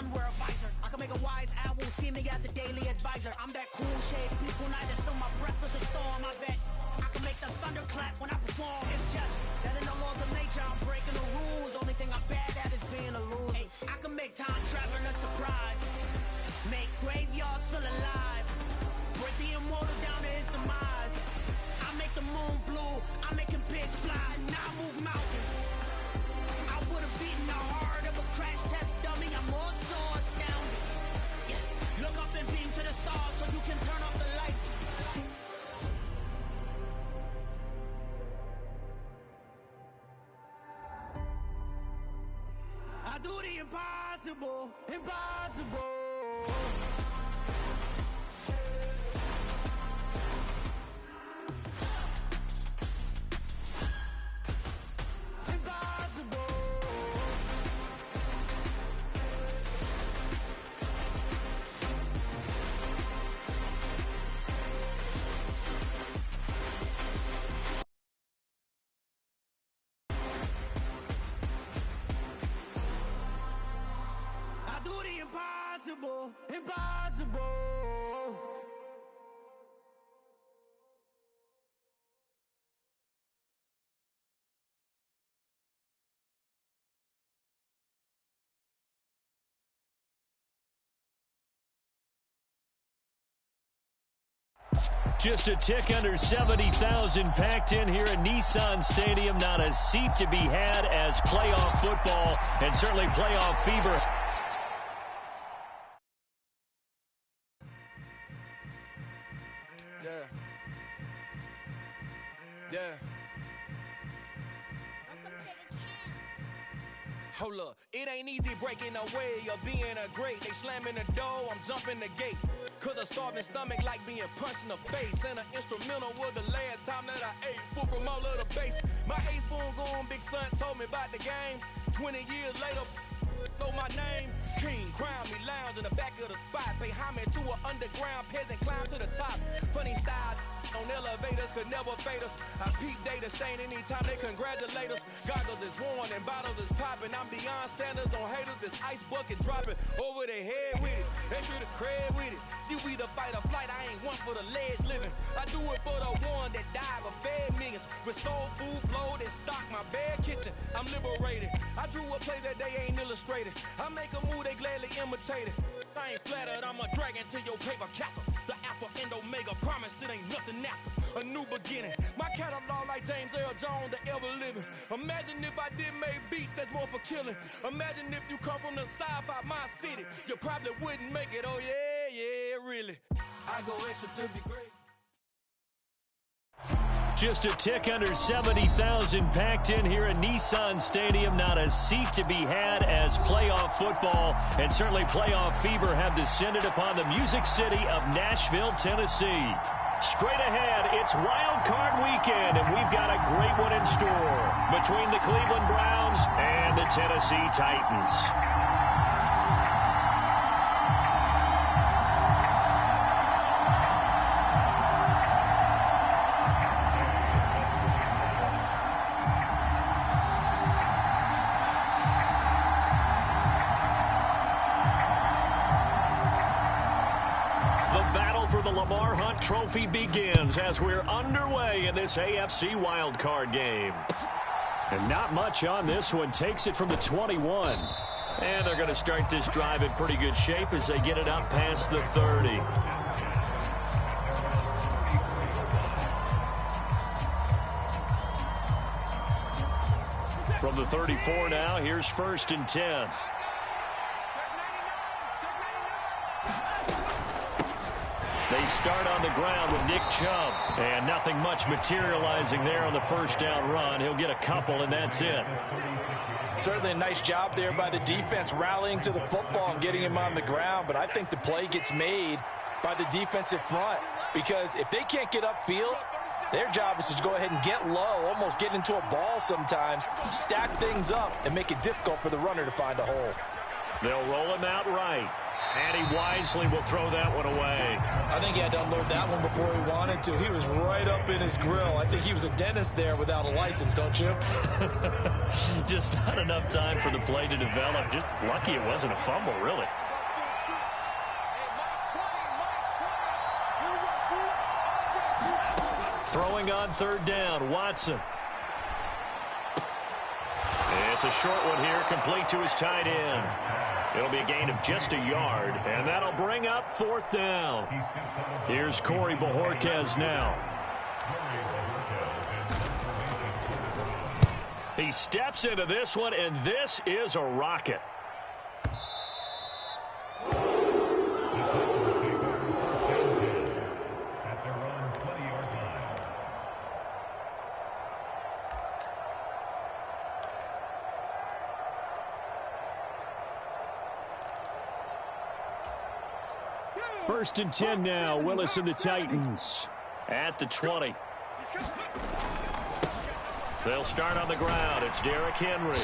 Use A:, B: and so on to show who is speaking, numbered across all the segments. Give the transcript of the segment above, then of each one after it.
A: sun, wear a visor. I can make a wise owl see me as a daily advisor. I'm that cool shade, peaceful night, and still my breath is a storm. I bet I can make the thunder clap when I perform. It's just that in the laws of nature, I'm breaking the rules. Only thing I'm bad at is being a loser. Hey, I can make time traveling a surprise. Make graveyards feel alive. Break the immortal down to his demise. I make the moon blue. I'm making pigs fly. Now I move mountains. I would have beaten the heart of a crash test dummy. I'm more so astounded. Yeah. Look up and beam to the stars so you can turn off the lights. I do the impossible, impossible. Impossible, impossible.
B: Just a tick under 70,000 packed in here at Nissan Stadium. Not a seat to be had as playoff football and certainly playoff fever.
C: Hold up, it ain't easy breaking away or being a great. They slamming the door, I'm jumping the gate. Cause a starving stomach like being punched in the face. And an instrumental was the last time that I ate food from all of the base. My A-spoon going, big son told me about the game. 20 years later, know my name. King, crown me, lounge in the back of the spot. Pay homage to an underground peasant, climb to the top. Funny style on elevators could never fade us. I peep data stain anytime they congratulate us. Goggles is worn and bottles is popping. I'm beyond Sanders on haters. This ice bucket dropping over their head with it. Extra the cred with it. You either fight or flight. I ain't one for the ledge living. I do it for the one that died but fed millions. With soul food flowed and stocked my bare kitchen. I'm liberated. I drew a play that they ain't illustrated. I make a move, they gladly imitate it. I ain't flattered, I'm a dragon to your paper castle. The Alpha and Omega, promise it ain't nothing after. A new beginning. My catalog like James Earl Jones, the ever living. Imagine if I did make beats that's more for killing. Imagine if you come from the sci-fi, my city. You probably wouldn't make it, oh yeah, yeah, really. I go extra to be great.
B: Just a tick under 70,000 packed in here at Nissan Stadium. Not a seat to be had as playoff football and certainly playoff fever have descended upon the Music City of Nashville, Tennessee. Straight ahead, it's Wild Card Weekend, and we've got a great one in store between the Cleveland Browns and the Tennessee Titans. Trophy begins as we're underway in this AFC wildcard game. And not much on this one. Takes it from the 21. And they're going to start this drive in pretty good shape as they get it up past the 30. From the 34 now, here's 1st and 10. They start on the ground with Nick Chubb. And nothing much materializing there on the first down run. He'll get a couple, and that's it.
D: Certainly a nice job there by the defense rallying to the football and getting him on the ground. But I think the play gets made by the defensive front. Because if they can't get upfield, their job is to go ahead and get low, almost get into a ball sometimes, stack things up, and make it difficult for the runner to find a hole.
B: They'll roll him out right. And he wisely will throw that one away.
D: I think he had to unload that one before he wanted to. He was right up in his grill. I think he was a dentist there without a license, don't you?
B: Just not enough time for the play to develop. Just lucky it wasn't a fumble, really. Throwing on third down, Watson. It's a short one here, complete to his tight end. It'll be a gain of just a yard, and that'll bring up fourth down. Here's Corey Bojorquez now. He steps into this one, and this is a rocket. First and 10 now. Willis and the Titans at the 20. They'll start on the ground. It's Derrick Henry.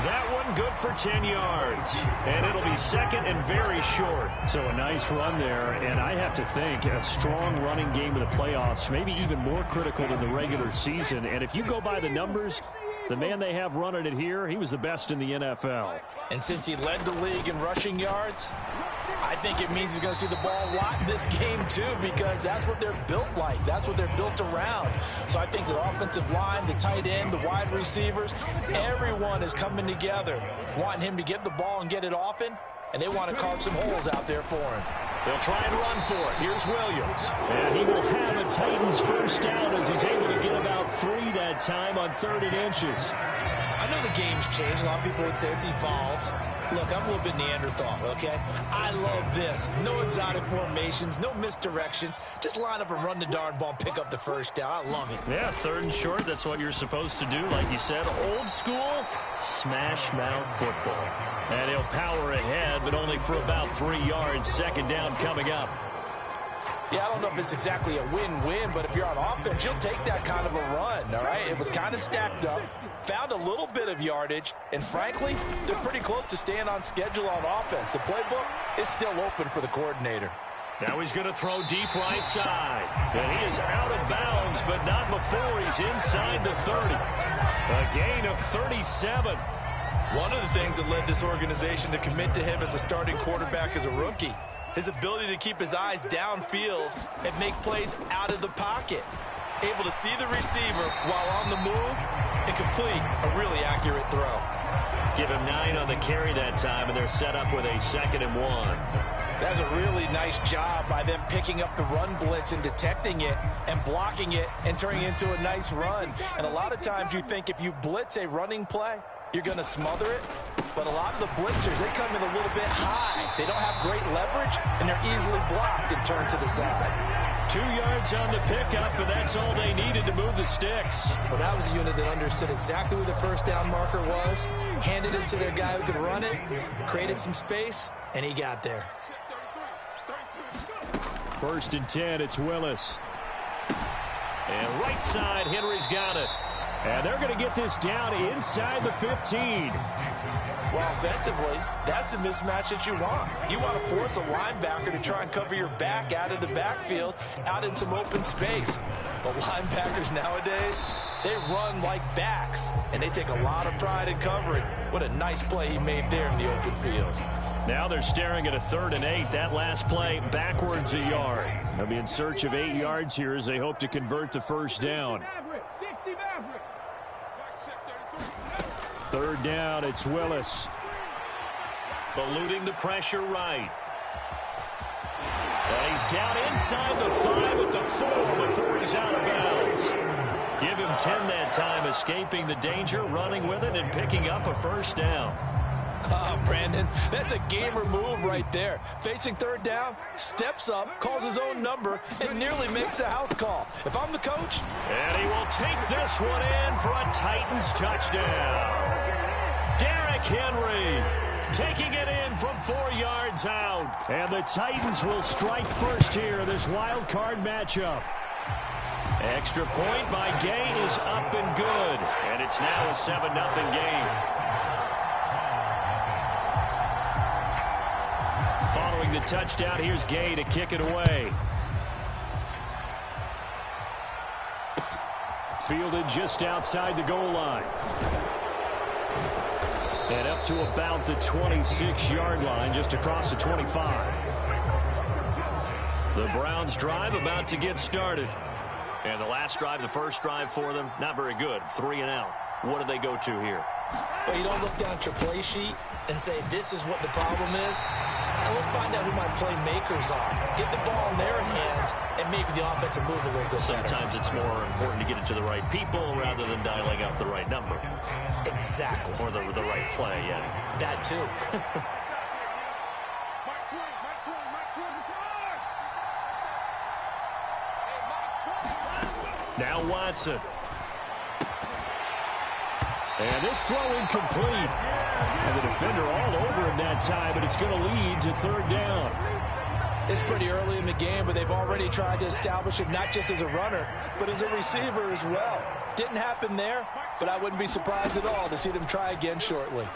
B: That one good for 10 yards. And it'll be second and very short. So a nice run there. And I have to think a strong running game in the playoffs, maybe even more critical than the regular season. And if you go by the numbers, the man they have running it here, he was the best in the NFL.
D: And since he led the league in rushing yards, I think it means he's going to see the ball a lot in this game, too, because that's what they're built like. That's what they're built around. So I think the offensive line, the tight end, the wide receivers, everyone is coming together, wanting him to get the ball and get it often, and they want to carve some holes out there for him.
B: They'll try and run for it. Here's Williams. And he will have a Titans first down as he's able to get about 3 that time on 3rd and inches.
D: I know the game's changed. A lot of people would say it's evolved. Look, I'm a little bit Neanderthal, okay? I love this. No exotic formations, no misdirection. Just line up and run the darn ball and pick up the first down. I love it.
B: Yeah, 3rd and short, that's what you're supposed to do. Like you said, old school, smash mouth football. And he'll power ahead, but only for about 3 yards. 2nd down coming up.
D: Yeah, I don't know if it's exactly a win-win, but if you're on offense, you'll take that kind of a run, all right? It was kind of stacked up, found a little bit of yardage, and frankly, they're pretty close to staying on schedule on offense. The playbook is still open for the coordinator.
B: Now he's going to throw deep right side. And he is out of bounds, but not before he's inside the 30. A gain of 37.
D: One of the things that led this organization to commit to him as a starting quarterback as a rookie, his ability to keep his eyes downfield and make plays out of the pocket. Able to see the receiver while on the move and complete a really accurate throw.
B: Give him 9 on the carry that time, and they're set up with a 2nd and 1.
D: That's a really nice job by them picking up the run blitz and detecting it and blocking it and turning it into a nice run. And a lot of times you think if you blitz a running play, you're going to smother it. But a lot of the blitzers, they come in a little bit high. They don't have great leverage, and they're easily blocked and turned to the side.
B: 2 yards on the pickup, and that's all they needed to move the sticks.
D: Well, that was a unit that understood exactly where the first down marker was, handed it to their guy who could run it, created some space, and he got there.
B: 1st and 10, it's Willis. And right side, Henry's got it. And they're going to get this down inside the 15.
D: Well, offensively, that's the mismatch that you want. You want to force a linebacker to try and cover your back out of the backfield, out in some open space. The linebackers nowadays, they run like backs, and they take a lot of pride in covering. What a nice play he made there in the open field.
B: Now they're staring at a 3rd and 8. That last play backwards a yard. They'll be in search of 8 yards here as they hope to convert the first down. 3rd down, it's Willis. Eluding the pressure right. And he's down inside the 5 at the 4 before he's out of bounds. Give him 10 that time, escaping the danger, running with it, and picking up a first down.
D: Oh, Brandon, that's a gamer move right there. Facing 3rd down, steps up, calls his own number, and nearly makes the house call. If I'm the coach...
B: And he will take this one in for a Titans touchdown. Derrick Henry taking it in from 4 yards out. And the Titans will strike first here, this wild card matchup. Extra point by Gay is up and good. And it's now a 7-0 game. touchdown. Here's Gay to kick it away. Fielded just outside the goal line. And up to about the 26-yard line, just across the 25. The Browns drive about to get started. And the last drive, the first drive for them, not very good. 3 and out. What do they go to here?
D: Well, you don't look down at your play sheet and say, this is what the problem is. Let's find out who my playmakers are. Get the ball in their hands, and maybe the offense will move a little bit better.
B: Sometimes it's more important to get it to the right people rather than dialing up the right number.
D: Exactly.
B: Or the right play, yeah.
D: That too.
B: Now Watson. And this throw incomplete. And the defender all over him that time, but it's going to lead to third down.
D: It's pretty early in the game, but they've already tried to establish it not just as a runner, but as a receiver as well. Didn't happen there, but I wouldn't be surprised at all to see them try again shortly.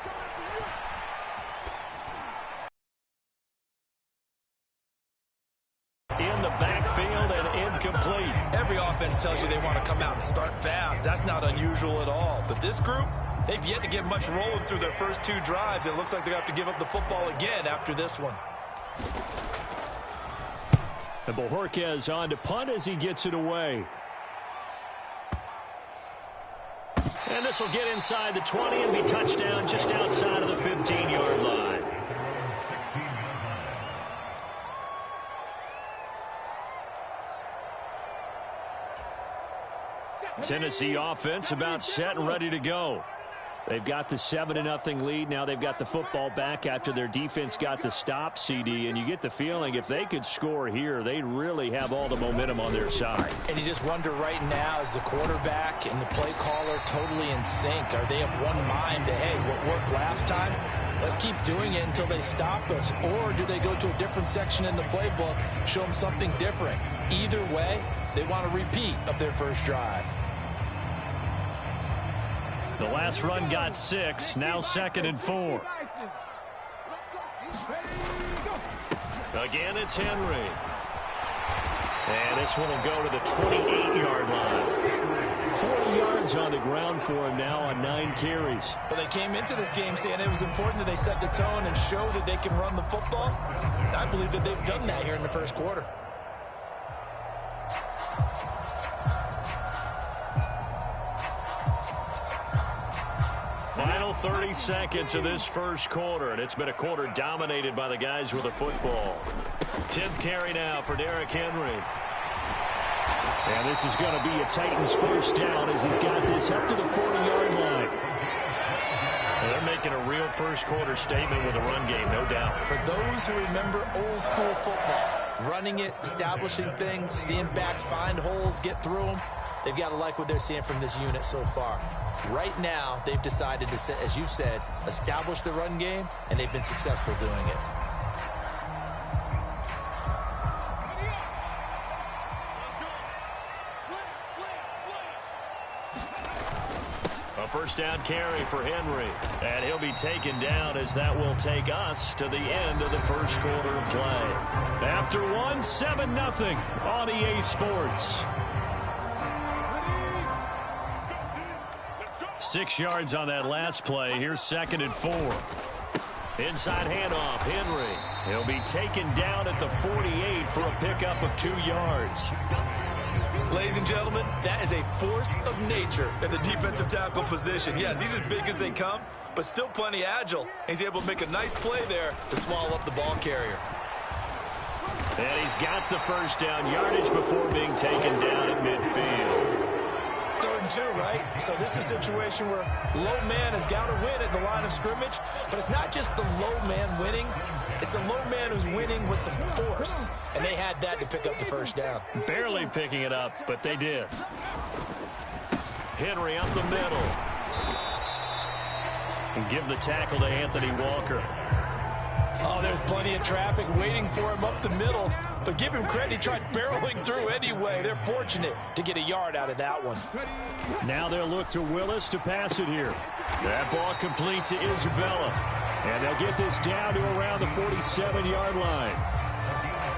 B: In the backfield and incomplete.
D: Every offense tells you they want to come out and start fast. That's not unusual at all. But this group, they've yet to get much rolling through their first 2 drives. It looks like they're going to have to give up the football again after this one.
B: And Bojorquez on to punt as he gets it away. And this will get inside the 20 and be touchdown just outside of the 15-yard line. Tennessee offense about set and ready to go. They've got the 7-0 lead. Now they've got the football back after their defense got the stop, CD. And you get the feeling if they could score here, they really have all the momentum on their side.
D: And you just wonder right now, is the quarterback and the play caller totally in sync? Are they of one mind that, hey, what worked last time, let's keep doing it until they stop us? Or do they go to a different section in the playbook, show them something different? Either way, they want a repeat of their first drive.
B: The last run got 6, now 2nd and 4. Again, it's Henry. And this one will go to the 28-yard line. 40 yards on the ground for him now on 9 carries.
D: Well, they came into this game saying it was important that they set the tone and show that they can run the football. And I believe that they've done that here in the first quarter.
B: Final 30 seconds of this first quarter, and it's been a quarter dominated by the guys with the football. 10th carry now for Derrick Henry. And this is going to be a Titans first down as he's got this up to the 40-yard line. Well, they're making a real first quarter statement with a run game, no doubt.
D: For those who remember old school football, running it, establishing things, seeing backs find holes, get through them, they've got to like what they're seeing from this unit so far. Right now, they've decided to, as you said, establish the run game, and they've been successful doing it.
B: A first down carry for Henry, and he'll be taken down as that will take us to the end of the first quarter of play. After one, 7-0 on EA Sports. 6 yards on that last play. Here's 2nd and 4. Inside handoff, Henry. He'll be taken down at the 48 for a pickup of 2 yards.
D: Ladies and gentlemen, that is a force of nature at the defensive tackle position. Yes, he's as big as they come, but still plenty agile. He's able to make a nice play there to swallow up the ball carrier.
B: And he's got the first down yardage before being taken down at midfield.
D: 3rd and 2, right? So this is a situation where low man has got to win at the line of scrimmage, but it's not just the low man winning. It's the low man who's winning with some force, and they had that to pick up the first down.
B: Barely picking it up, but they did. Henry up the middle. And give the tackle to Anthony Walker.
D: Oh, there's plenty of traffic waiting for him up the middle. But give him credit, he tried barreling through anyway. They're fortunate to get a yard out of that one.
B: Now they'll look to Willis to pass it here. That ball complete to Isabella. And they'll get this down to around the the 47-yard line.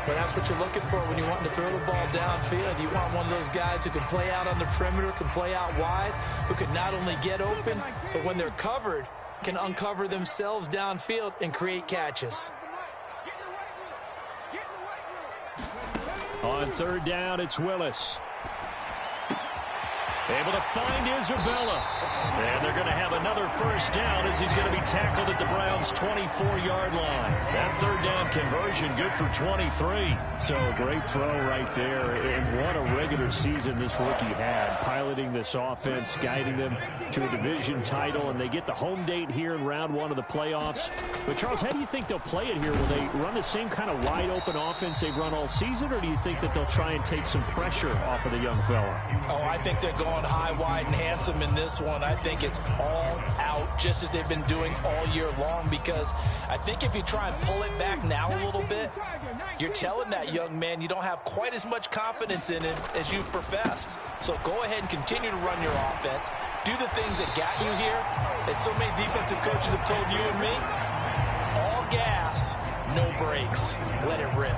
D: Well, that's what you're looking for when you want to throw the ball downfield. You want one of those guys who can play out on the perimeter, can play out wide, who can not only get open, but when they're covered, can uncover themselves downfield and create catches.
B: On third down, it's Willis. Able to find Isabella. And they're going to have another first down as he's going to be tackled at the Browns' 24-yard line. That third down conversion good for 23. So a great throw right there. And what a regular season this rookie had, piloting this offense, guiding them to a division title. And they get the home date here in round one of the playoffs. But, Charles, how do you think they'll play it here? Will they run the same kind of wide-open offense they've run all season, or do you think that they'll try and take some pressure off of the young fella?
D: Oh, I think they're going high, wide, and handsome in this one. I think it's all out, just as they've been doing all year long, because I think if you try and pull it back now a little bit, you're telling that young man you don't have quite as much confidence in him as you professed. So go ahead and continue to run your offense. Do the things that got you here. As so many defensive coaches have told you and me, all gas, no brakes. Let it rip.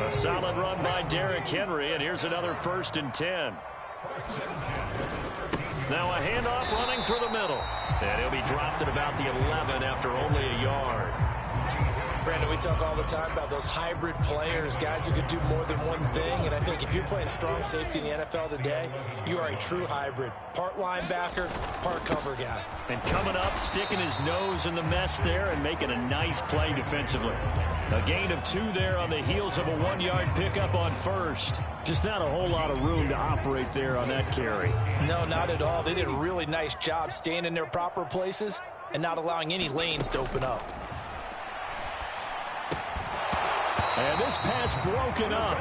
B: A solid run by Derrick Henry, and here's another 1st and 10. Now a handoff running through the middle. And he'll be dropped at about the 11 after only a yard.
D: Brandon, we talk all the time about those hybrid players, guys who could do more than one thing. And I think if you're playing strong safety in the NFL today, you are a true hybrid. Part linebacker, part cover guy.
B: And coming up, sticking his nose in the mess there and making a nice play defensively. A gain of 2 there on the heels of a 1-yard pickup on first. Just not a whole lot of room to operate there on that carry.
D: No, not at all. They did a really nice job staying in their proper places and not allowing any lanes to open up.
B: And this pass broken up.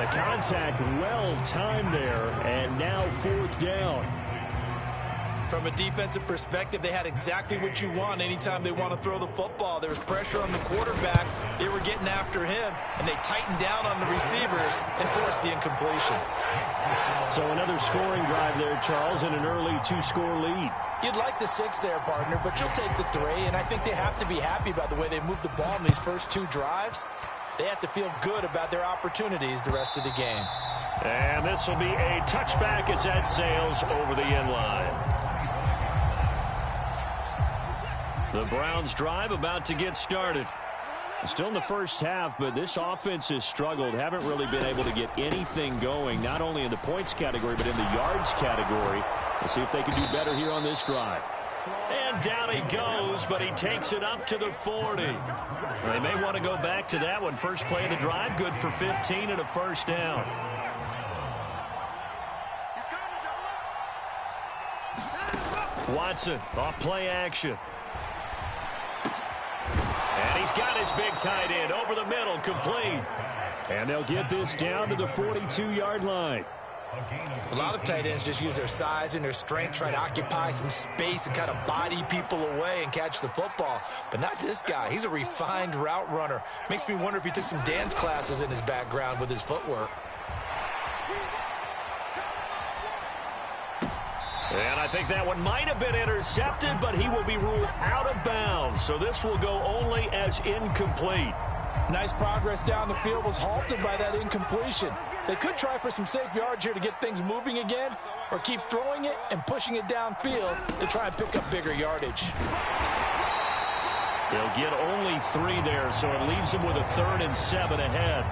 B: The contact well timed there, and now 4th down.
D: From a defensive perspective, they had exactly what you want anytime they want to throw the football. There was pressure on the quarterback. They were getting after him, and they tightened down on the receivers and forced the incompletion.
B: So another scoring drive there, Charles, and an early 2-score lead.
D: You'd like the 6 there, partner, but you'll take the 3, and I think they have to be happy by the way they moved the ball in these first 2 drives. They have to feel good about their opportunities the rest of the game.
B: And this will be a touchback as that sails over the end line. The Browns drive about to get started. Still in the first half, but this offense has struggled. Haven't really been able to get anything going, not only in the points category, but in the yards category. Let's see if they can do better here on this drive. And down he goes, but he takes it up to the 40. They may want to go back to that one. First play of the drive, good for 15 and a first down. Watson off play action. And he's got his big tight end over the middle, complete. And they'll get this down to the 42-yard line.
D: A lot of tight ends just use their size and their strength, try to occupy some space and kind of body people away and catch the football. But not this guy. He's a refined route runner. Makes me wonder if he took some dance classes in his background with his footwork.
B: And I think that one might have been intercepted, but he will be ruled out of bounds. So this will go only as incomplete.
D: Nice progress down the field was halted by that incompletion. They could try for some safe yards here to get things moving again, or keep throwing it and pushing it downfield to try and pick up bigger yardage.
B: They'll get only 3 there, so it leaves them with a 3rd and 7 ahead.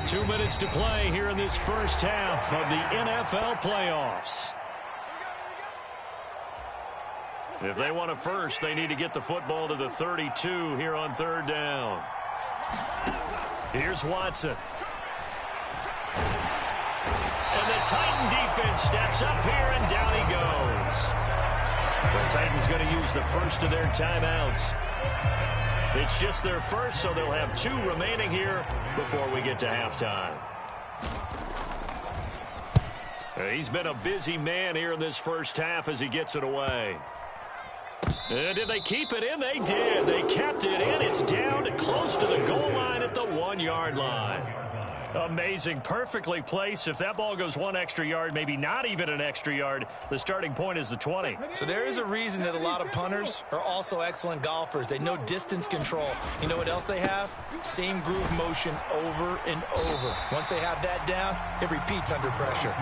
B: 2 minutes to play here in this first half of the NFL playoffs. If they want a first, they need to get the football to the 32 here on 3rd down. Here's Watson. And the Titan defense steps up here, and down he goes. The Titans going to use the first of their timeouts. It's just their first, so they'll have 2 remaining here before we get to halftime. He's been a busy man here in this first half as he gets it away. And did they keep it in? They did. They kept it in. It's down to close to the goal line at the 1-yard line. Amazing. Perfectly placed. If that ball goes one extra yard, maybe not even an extra yard, the starting point is the 20.
D: So there is a reason that a lot of punters are also excellent golfers. They know distance control. You know what else they have? Same groove motion over and over. Once they have that down, it repeats under pressure.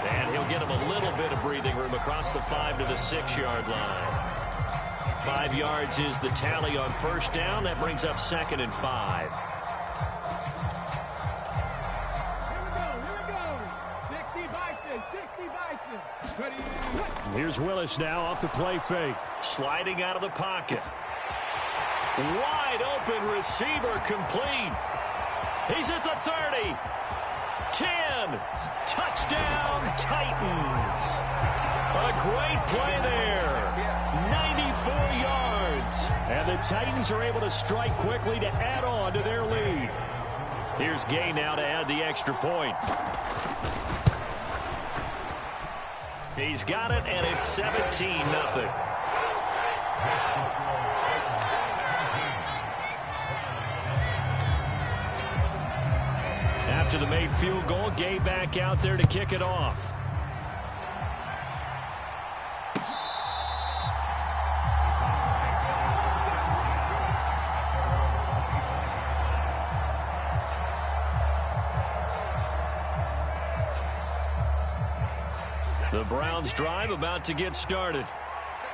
B: And he'll get him a little bit of breathing room across the 5 to the 6-yard line. 5 yards is the tally on first down. That brings up 2nd and 5. Here's Willis now off the play fake. Sliding out of the pocket. Wide open receiver complete. He's at the 30. 10. Touchdown Titans. A great play there. 94 yards. And the Titans are able to strike quickly to add on to their lead. Here's Gay now to add the extra point. He's got it, and it's 17-0. After the made field goal, Gay back out there to kick it off. The Browns drive about to get started.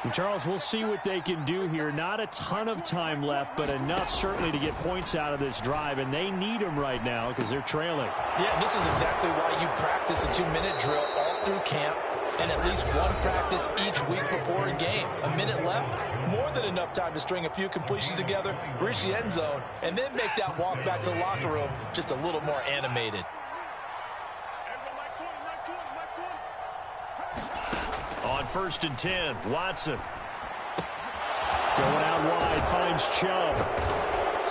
B: And Charles, we'll see what they can do here. Not a ton of time left, but enough certainly to get points out of this drive, and they need them right now because they're trailing.
D: Yeah, this is exactly why you practice a 2-minute drill all through camp and at least one practice each week before a game. A minute left, more than enough time to string a few completions together, reach the end zone, and then make that walk back to the locker room just a little more animated.
B: On 1st and 10, Watson. Going out wide, finds Chubb.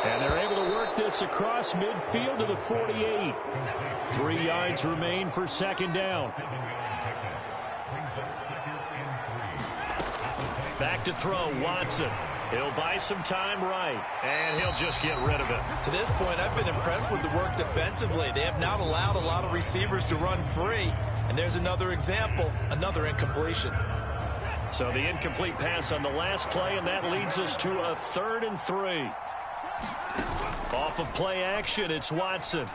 B: And they're able to work this across midfield to the 48. 3 yards remain for 2nd down. Back to throw, Watson. He'll buy some time right, and he'll just get rid of it.
D: To this point, I've been impressed with the work defensively. They have not allowed a lot of receivers to run free. And there's another example, another incompletion.
B: So the incomplete pass on the last play, and that leads us to a 3rd and 3. Off of play action, it's Watson.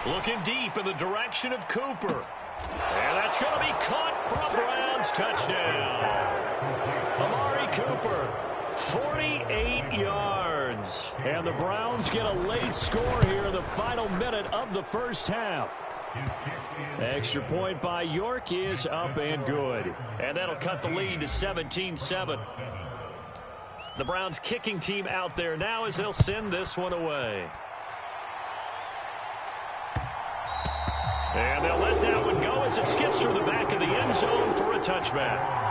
B: Looking deep in the direction of Cooper. And that's going to be caught for a Browns touchdown. Amari Cooper, 48 yards. And the Browns get a late score here in the final minute of the first half. Extra point by York is up and good. And that'll cut the lead to 17-7. The Browns kicking team out there now as they'll send this one away. And they'll let that one go as it skips through the back of the end zone for a touchback.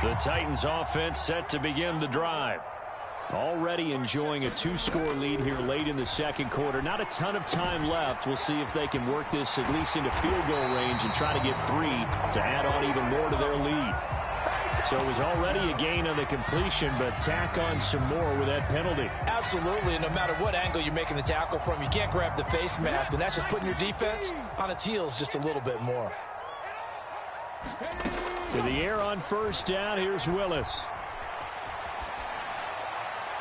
B: The Titans offense set to begin the drive. Already enjoying a 2-score lead here late in the 2nd quarter. Not a ton of time left. We'll see if they can work this at least into field goal range and try to get 3 to add on even more to their lead. So it was already a gain on the completion, but tack on some more with that penalty.
D: Absolutely, and no matter what angle you're making the tackle from, you can't grab the face mask, and that's just putting your defense on its heels just a little bit more.
B: To the air on 1st down, here's Willis.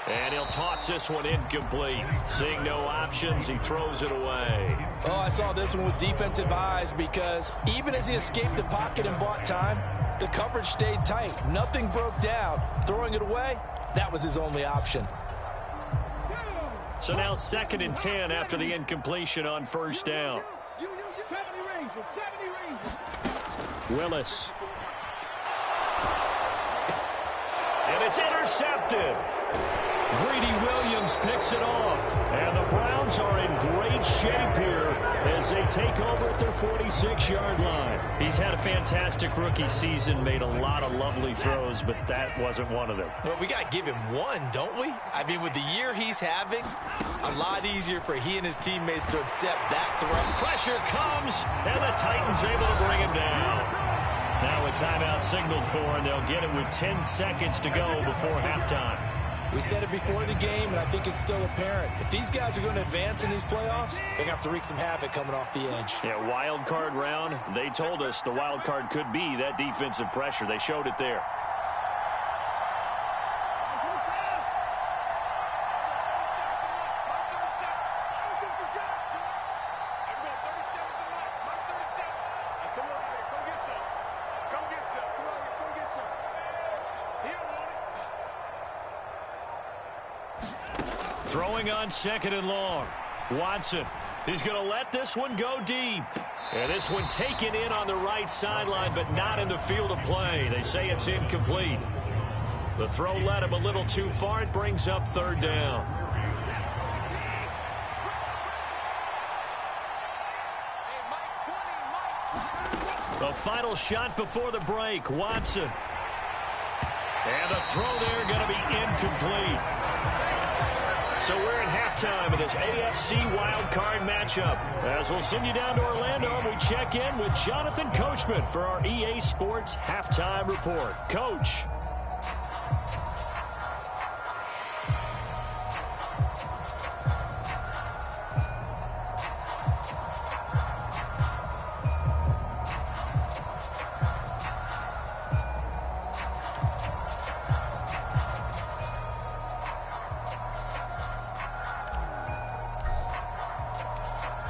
B: And he'll toss this one incomplete. Seeing no options, he throws it away.
D: Oh, I saw this one with defensive eyes because even as he escaped the pocket and bought time, the coverage stayed tight. Nothing broke down. Throwing it away, that was his only option.
B: So now 2nd and 10 after the incompletion on 1st down. Willis. And it's intercepted. Greedy Williams picks it off. And the Browns are in great shape here as they take over at their 46-yard line. He's had a fantastic rookie season, made a lot of lovely throws, but that wasn't one of them.
D: Well, we got to give him one, don't we? I mean, with the year he's having, a lot easier for he and his teammates to accept that throw.
B: Pressure comes, and the Titans able to bring him down. Now a timeout signaled for, and they'll get it with 10 seconds to go before halftime.
D: We said it before the game, and I think it's still apparent. If these guys are going to advance in these playoffs, they're going to have to wreak some havoc coming off the edge.
B: Yeah, wild card round. They told us the wild card could be that defensive pressure. They showed it there. Throwing on second and long. Watson. He's going to let this one go deep. And this one taken in on the right sideline, but not in the field of play. They say it's incomplete. The throw led him a little too far. It brings up third down. The final shot before the break. Watson. And the throw there going to be incomplete. So we're at halftime of this AFC wildcard matchup. As we'll send you down to Orlando, and we check in with Jonathan Coachman for our EA Sports Halftime Report. Coach.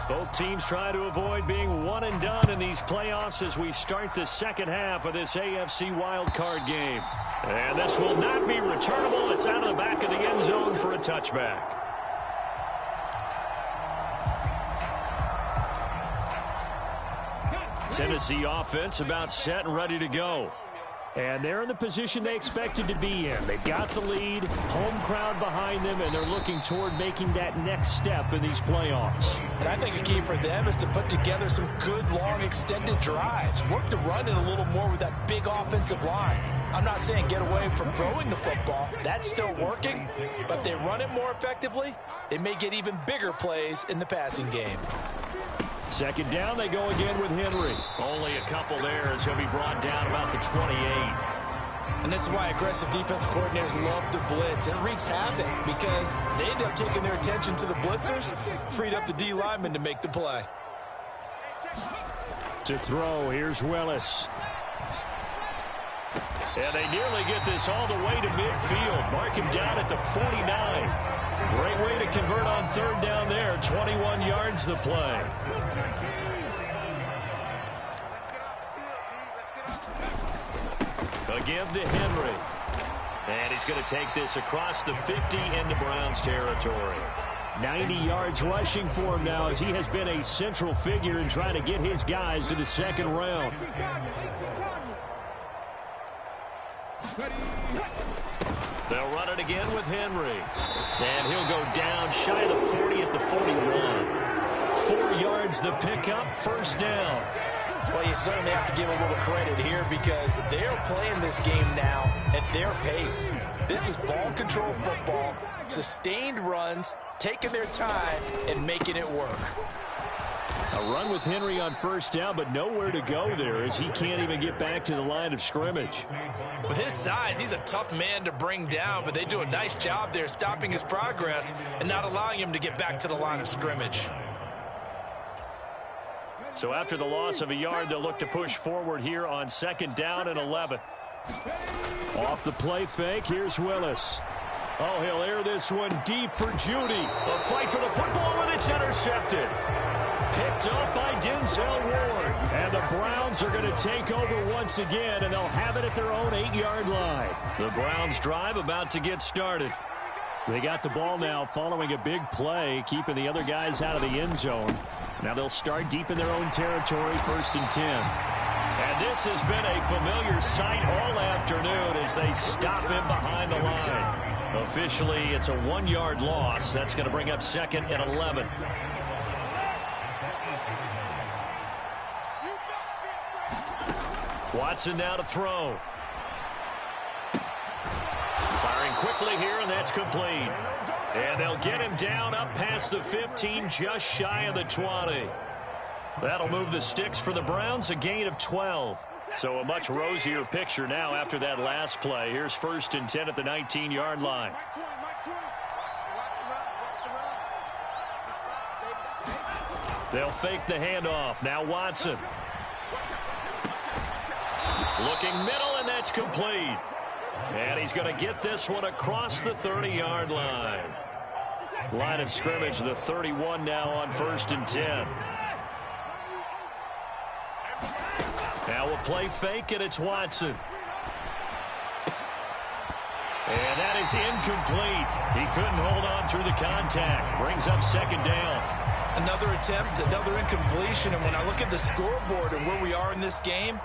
B: Both teams try to avoid being one and done in these playoffs as we start the second half of this AFC wildcard game. And this will not be returnable. It's out of the back of the end zone for a touchback. Tennessee offense about set and ready to go. And they're in the position they expected to be in. They've got the lead, home crowd behind them, and they're looking toward making that next step in these playoffs.
D: And I think a key for them is to put together some good, long, extended drives. Work the run in a little more with that big offensive line. I'm not saying get away from throwing the football. That's still working. But if they run it more effectively, they may get even bigger plays in the passing game.
B: Second down, they go again with Henry. Only a couple there as he'll be brought down about the 28.
D: And this is why aggressive defensive coordinators love to blitz. It wreaks havoc because they end up taking their attention to the blitzers, freed up the D lineman to make the play.
B: To throw, here's Willis. And they nearly get this all the way to midfield. Mark him down at the 49. Great way to convert on third down there. 21 yards the play. Again to Henry. And he's going to take this across the 50 into Browns territory. 90 yards rushing for him now as he has been a central figure in trying to get his guys to the second round. They'll run it again with Henry. And he'll go down shy of the 40 at the 41. 4 yards the pickup, first down.
D: Well, you certainly have to give a little credit here because they're playing this game now at their pace. This is ball control football, sustained runs, taking their time and making it work.
B: A run with Henry on first down, but nowhere to go there as he can't even get back to the line of scrimmage.
D: With his size, he's a tough man to bring down, but they do a nice job there stopping his progress and not allowing him to get back to the line of scrimmage.
B: So after the loss of a yard, they'll look to push forward here on second down and 11. Off the play fake, here's Willis. Oh, he'll air this one deep for Judy. A fight for the football, and it's intercepted. Picked up by Denzel Ward. And the Browns are going to take over once again, and they'll have it at their own 8-yard line. The Browns drive about to get started. They got the ball now following a big play, keeping the other guys out of the end zone. Now they'll start deep in their own territory, 1st and 10. And this has been a familiar sight all afternoon as they stop him behind the line. Officially, it's a 1-yard loss. That's going to bring up 2nd and 11. Watson now to throw. Firing quickly here, and that's complete. And they'll get him down up past the 15, just shy of the 20. That'll move the sticks for the Browns, a gain of 12. So a much rosier picture now after that last play. Here's 1st and 10 at the 19-yard line. They'll fake the handoff. Now Watson. Looking middle, and that's complete. And he's going to get this one across the 30-yard line. Line of scrimmage, the 31 now on 1st and 10. Now we'll play fake, and it's Watson. And that is incomplete. He couldn't hold on through the contact. Brings up 2nd down.
D: Another attempt, another incompletion, and when I look at the scoreboard and where we are in this game,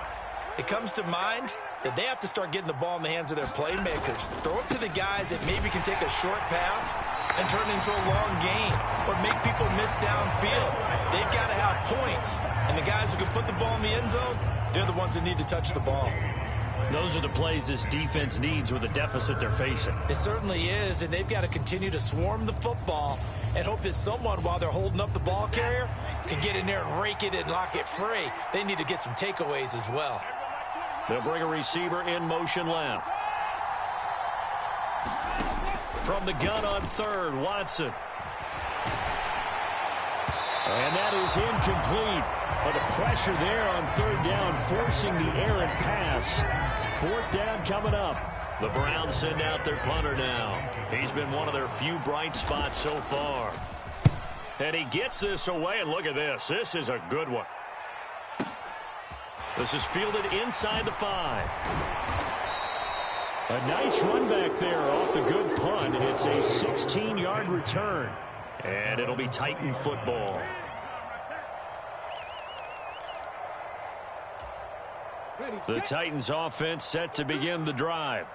D: it comes to mind that they have to start getting the ball in the hands of their playmakers. Throw it to the guys that maybe can take a short pass and turn it into a long gain or make people miss downfield. They've got to have points, and the guys who can put the ball in the end zone, they're the ones that need to touch the ball.
B: Those are the plays this defense needs with the deficit they're facing.
D: It certainly is, and they've got to continue to swarm the football and hope that someone, while they're holding up the ball carrier, can get in there and rake it and lock it free. They need to get some takeaways as well.
B: They'll bring a receiver in motion left. From the gun on 3rd, Watson. And that is incomplete. But the pressure there on 3rd down, forcing the errant pass. 4th down coming up. The Browns send out their punter now. He's been one of their few bright spots so far. And he gets this away, and look at this. This is a good one. This is fielded inside the 5. A nice run back there off the good punt. It's a 16-yard return. And it'll be Titan football. The Titans offense set to begin the drive.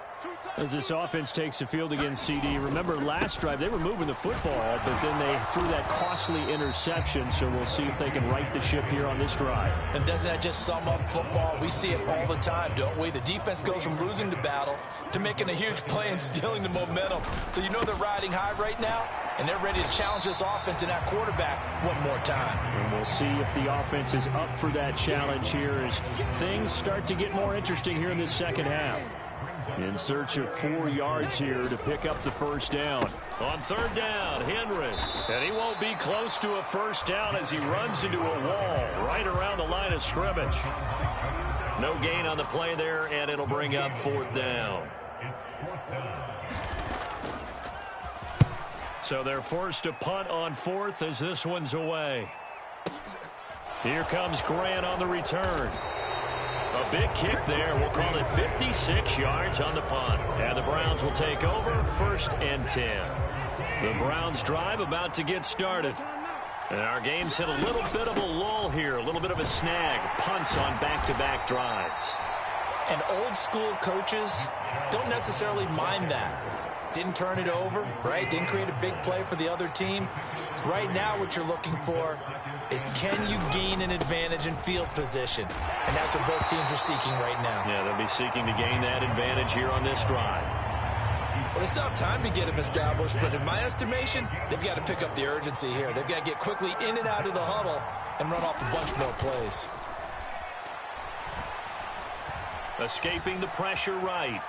B: As this offense takes the field against CD, remember last drive they were moving the football, but then they threw that costly interception, so we'll see if they can right the ship here on this drive.
D: And doesn't that just sum up football? We see it all the time, don't we? The defense goes from losing the battle to making a huge play and stealing the momentum. So you know they're riding high right now, and they're ready to challenge this offense and that quarterback one more time.
B: And we'll see if the offense is up for that challenge here as things start to get more interesting here in this second half. In search of 4 yards here to pick up the 1st down. On 3rd down, Henry. And he won't be close to a 1st down as he runs into a wall right around the line of scrimmage. No gain on the play there, and it'll bring up 4th down. So they're forced to punt on 4th as this one's away. Here comes Grant on the return. A big kick there. We'll call it 56 yards on the punt. And the Browns will take over 1st and 10. The Browns drive about to get started. And our game's hit a little bit of a lull here, a little bit of a snag. Punts on back-to-back drives.
D: And old school coaches don't necessarily mind that. Didn't turn it over, right? Didn't create a big play for the other team. Right now what you're looking for is can you gain an advantage in field position? And that's what both teams are seeking right now.
B: Yeah, they'll be seeking to gain that advantage here on this drive.
D: Well, they still have time to get them established, but in my estimation, they've got to pick up the urgency here. They've got to get quickly in and out of the huddle and run off a bunch more plays.
B: Escaping the pressure right.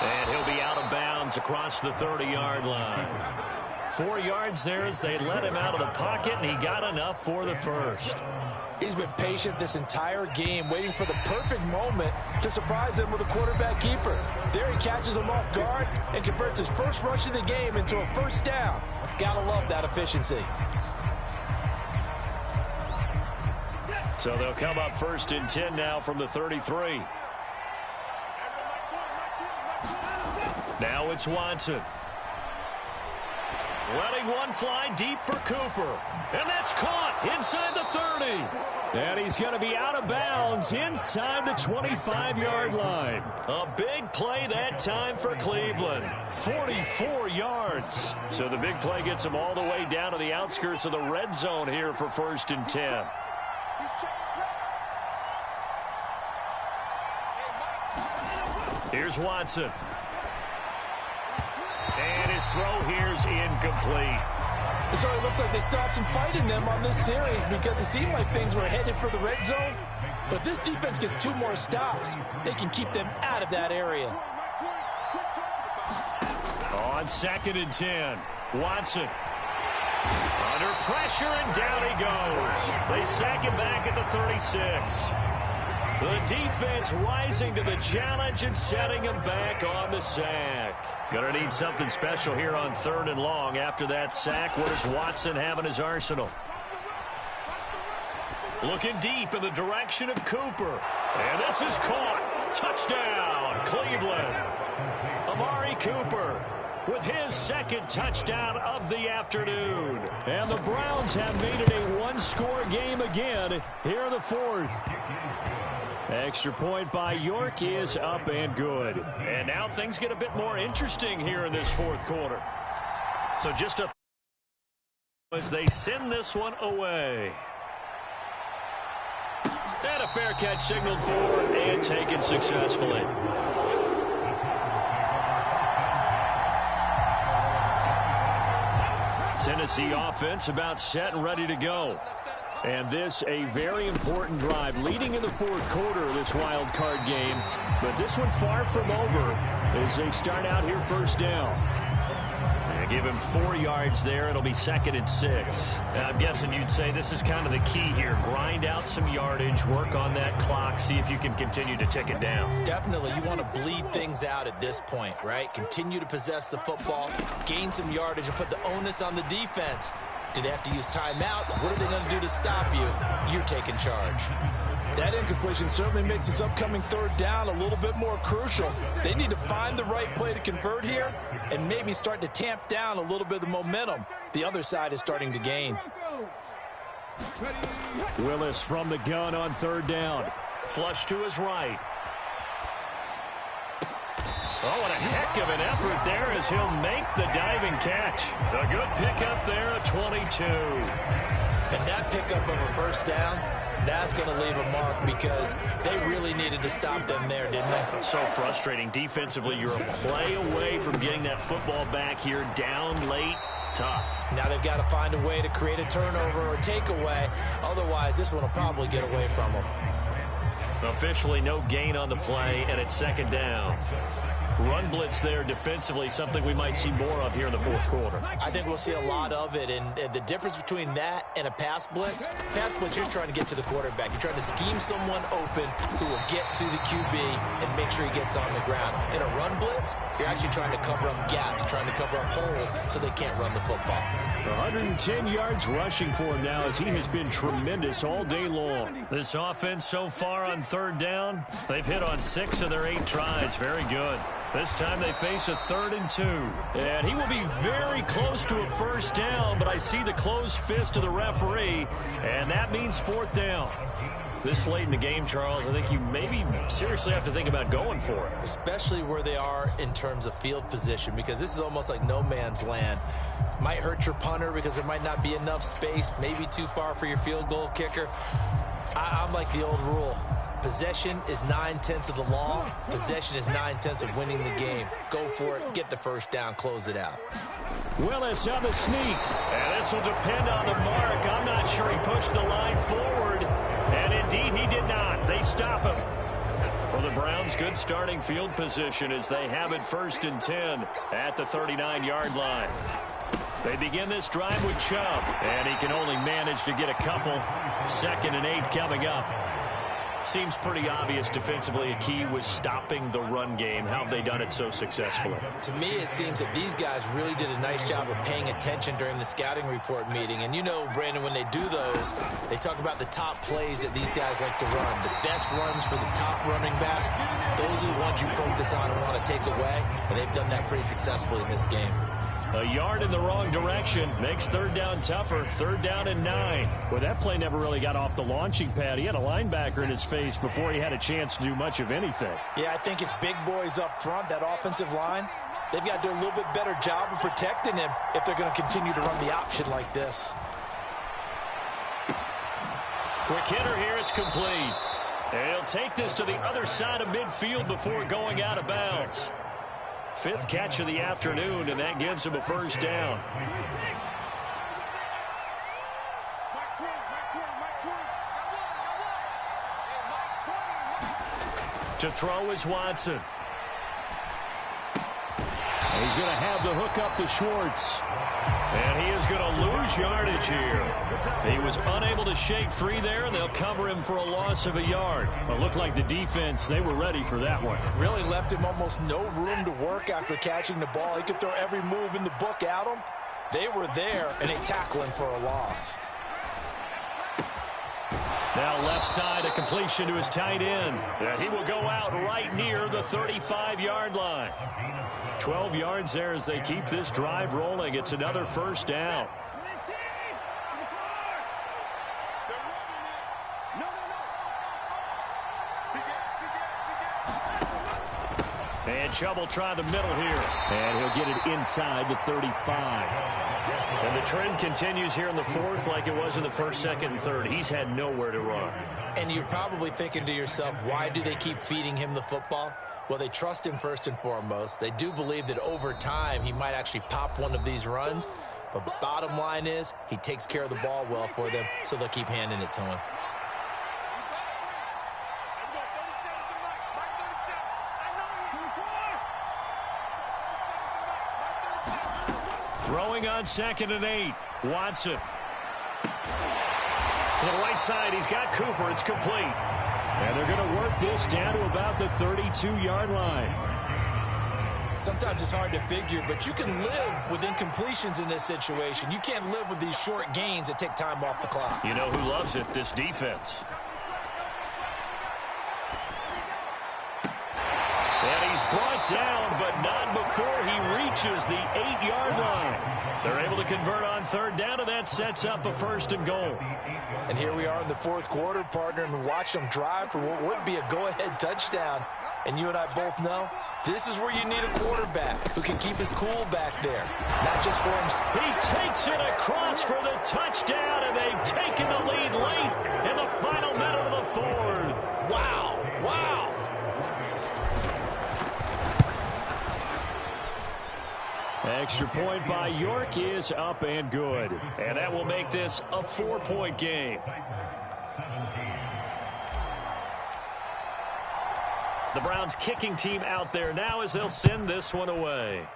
B: And he'll be out of bounds across the 30-yard line. 4 yards there as they let him out of the pocket, and he got enough for the 1st.
D: He's been patient this entire game, waiting for the perfect moment to surprise them with a quarterback keeper. There he catches him off guard and converts his first rush of the game into a 1st down. Gotta love that efficiency.
B: So they'll come up 1st and 10 now from the 33. Now it's Watson. Letting one fly deep for Cooper. And that's caught inside the 30. And he's going to be out of bounds inside the 25-yard line. A big play that time for Cleveland. 44 yards. So the big play gets him all the way down to the outskirts of the red zone here for 1st and 10. Here's Watson. And his throw here's incomplete.
D: It sort of looks like they still have some fight in them on this series because it seemed like things were headed for the red zone. But if this defense gets 2 more stops, they can keep them out of that area.
B: On 2nd and 10, Watson. Under pressure, and down he goes. They sack him back at the 36. The defense rising to the challenge and setting him back on the sack. Gonna need something special here on 3rd and long. After that sack, what does Watson have in his arsenal? Looking deep in the direction of Cooper. And this is caught. Touchdown, Cleveland. Amari Cooper with his 2nd touchdown of the afternoon. And the Browns have made it a 1-score game again here in the 4th. Extra point by York is up and good. And now things get a bit more interesting here in this 4th quarter. So just as they send this one away. And a fair catch signaled for and taken successfully. Tennessee offense about set and ready to go. And this a very important drive leading in the 4th quarter of this wild card game. But this one far from over as they start out here 1st down. And give him 4 yards there. It'll be 2nd and 6. I'm guessing you'd say this is kind of the key here. Grind out some yardage, work on that clock, see if you can continue to tick it down.
D: Definitely. You want to bleed things out at this point, right? Continue to possess the football, gain some yardage, and put the onus on the defense. Do they have to use timeouts? What are they going to do to stop you? You're taking charge. That incompletion certainly makes this upcoming 3rd down a little bit more crucial. They need to find the right play to convert here and maybe start to tamp down a little bit of the momentum the other side is starting to gain.
B: Willis from the gun on 3rd down. Flush to his right. Oh, and a heck of an effort there as he'll make the diving catch. A good pickup there at 22.
D: And that pickup of a 1st down, that's going to leave a mark because they really needed to stop them there, didn't they?
B: So frustrating. Defensively, you're a play away from getting that football back here down late. Tough.
D: Now they've got to find a way to create a turnover or takeaway. Otherwise, this one will probably get away from them.
B: Officially no gain on the play, and it's 2nd down. Run blitz there defensively, something we might see more of here in the 4th quarter.
D: I think we'll see a lot of it, and the difference between that and a pass blitz, you're just trying to get to the quarterback. You're trying to scheme someone open who will get to the QB and make sure he gets on the ground. In a run blitz, you're actually trying to cover up gaps, trying to cover up holes so they can't run the football.
B: 110 yards rushing for him now as he has been tremendous all day long. This offense so far on 3rd down, they've hit on 6 of their 8 tries. Very good. This time they face a 3rd and 2. And he will be very close to a 1st down, but I see the closed fist of the referee, and that means 4th down. This late in the game, Charles, I think you maybe seriously have to think about going for it.
D: Especially where they are in terms of field position, because this is almost like no man's land. Might hurt your punter because there might not be enough space, maybe too far for your field goal kicker. I'm like the old rule. Possession is 9/10 of the law. Possession is 9/10 of winning the game. Go for it. Get the 1st down. Close it out.
B: Willis on the sneak. And this will depend on the mark. I'm not sure he pushed the line forward. And indeed he did not. They stop him. For the Browns, good starting field position as they have it 1st and 10 at the 39-yard line. They begin this drive with Chubb. And he can only manage to get a couple. 2nd and 8 coming up. Seems pretty obvious defensively a key was stopping the run game. How have they done it so successfully?
D: To me, it seems that these guys really did a nice job of paying attention during the scouting report meeting. And you know, Brandon, when they do those, they talk about the top plays that these guys like to run. The best runs for the top running back, those are the ones you focus on and want to take away. And they've done that pretty successfully in this game.
B: A yard in the wrong direction makes 3rd down tougher. 3rd down and 9. Well, that play never really got off the launching pad. He had a linebacker in his face before he had a chance to do much of anything.
D: Yeah, I think it's big boys up front, that offensive line. They've got to do a little bit better job of protecting him if they're going to continue to run the option like this.
B: Quick hitter here. It's complete. And he'll take this to the other side of midfield before going out of bounds. 5th catch of the afternoon, and that gives him a 1st down. To throw is Watson. He's going to have the hook up to Schwartz. And he is going to lose yardage here. He was unable to shake free there, and they'll cover him for a loss of a yard. It looked like the defense, they were ready for that one.
D: Really left him almost no room to work after catching the ball. He could throw every move in the book at him. They were there, and they tackle him for a loss.
B: Now left side, a completion to his tight end. And he will go out right near the 35-yard line. 12 yards there as they keep this drive rolling. It's another first down. And Chubb will try the middle here. And he'll get it inside the 35. And the trend continues here in the fourth like it was in the first, second, and third. He's had nowhere to run.
D: And you're probably thinking to yourself, why do they keep feeding him the football? Well, they trust him first and foremost. They do believe that over time he might actually pop one of these runs. But the bottom line is he takes care of the ball well for them, so they'll keep handing it to him.
B: Throwing on 2nd and 8. Watson. To the right side, he's got Cooper. It's complete. And they're going to work this down to about the 32-yard line.
D: Sometimes it's hard to figure, but you can live with incompletions in this situation. You can't live with these short gains that take time off the clock.
B: You know who loves it? This defense. And he's brought down, but not before he reaches the 8-yard line. They're able to convert on third down, and that sets up a 1st and goal.
D: And here we are in the fourth quarter, partner, and watch them drive for what would be a go-ahead touchdown. And you and I both know this is where you need a quarterback who can keep his cool back there, not just for himself.
B: He takes it across for the touchdown, and they've taken the lead late in the final minute of the fourth.
D: Wow, wow.
B: Extra point by York is up and good. And that will make this a 4-point game. The Browns kicking team out there now as they'll send this one away.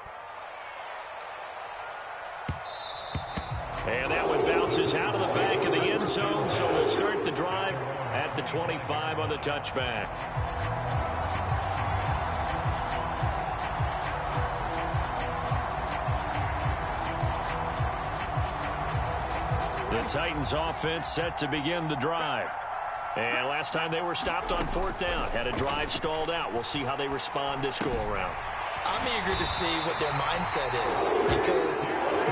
B: And that one bounces out of the back of the end zone, so we'll start the drive at the 25 on the touchback. The Titans offense set to begin the drive. And last time they were stopped on 4th down, had a drive stalled out. We'll see how they respond this go-around.
D: I'm eager to see what their mindset is, because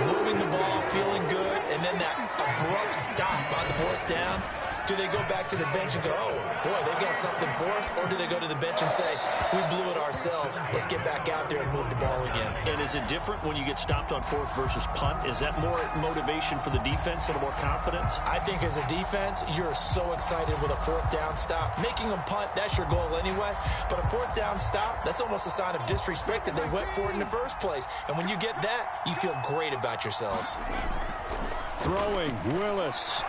D: moving the ball, feeling good, and then that abrupt stop on 4th down, do they go back to the bench and go, oh, boy, they've got something for us? Or do they go to the bench and say, we blew it ourselves, let's get back out there and move the ball again?
B: And is it different when you get stopped on 4th versus punt? Is that more motivation for the defense and more confidence?
D: I think as a defense, you're so excited with a 4th down stop. Making them punt, that's your goal anyway. But a 4th down stop, that's almost a sign of disrespect that they went for it in the first place. And when you get that, you feel great about yourselves.
B: Throwing, Willis.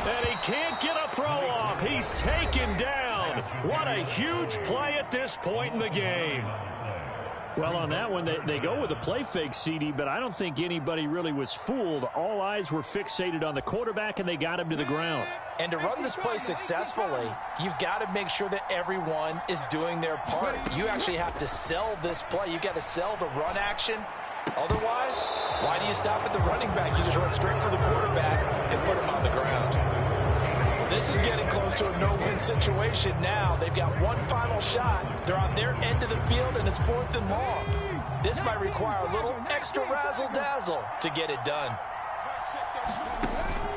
B: And he can't get a throw off. He's taken down. What a huge play at this point in the game. Well, on that one, they go with a play fake, CD, but I don't think anybody really was fooled. All eyes were fixated on the quarterback, and they got him to the ground.
D: And to run this play successfully, you've got to make sure that everyone is doing their part. You actually have to sell this play. You've got to sell the run action. Otherwise, why do you stop at the running back? You just run straight for the quarterback and put him on the ground. This is getting close to a no-win situation now. They've got one final shot. They're on their end of the field, and it's 4th and long. This might require a little extra razzle-dazzle to get it done.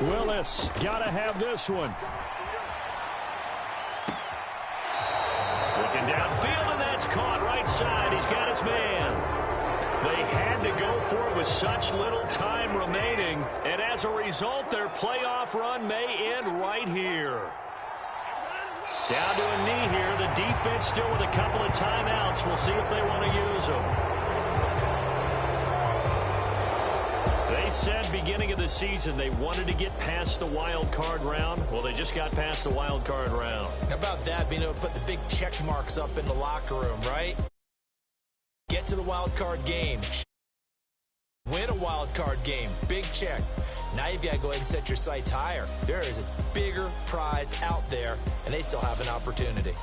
B: Willis, gotta have this one. Looking downfield, and that's caught right side. He's got his man. They had to go for it with such little time remaining, and as a result, their playoff run may end right here. Down to a knee here. The defense still with a couple of timeouts. We'll see if they want to use them. They They said beginning of the season they wanted to get past the wild card round. Well, they just got past the wild card round.
D: How about that, being able to put the big check marks up in the locker room, right? Get to the wild card game. Win a wild card game. Big check. Now you've got to go ahead and set your sights higher. There is a bigger prize out there, and they still have an opportunity.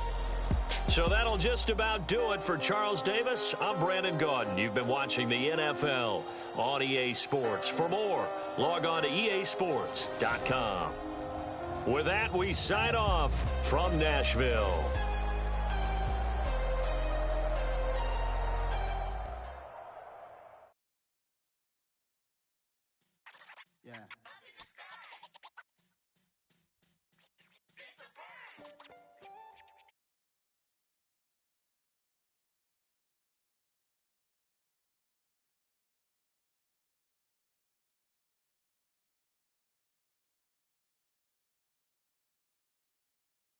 B: So that'll just about do it for Charles Davis. I'm Brandon Gaudin. You've been watching the NFL on EA Sports. For more, log on to easports.com. With that, we sign off from Nashville.
E: Yeah.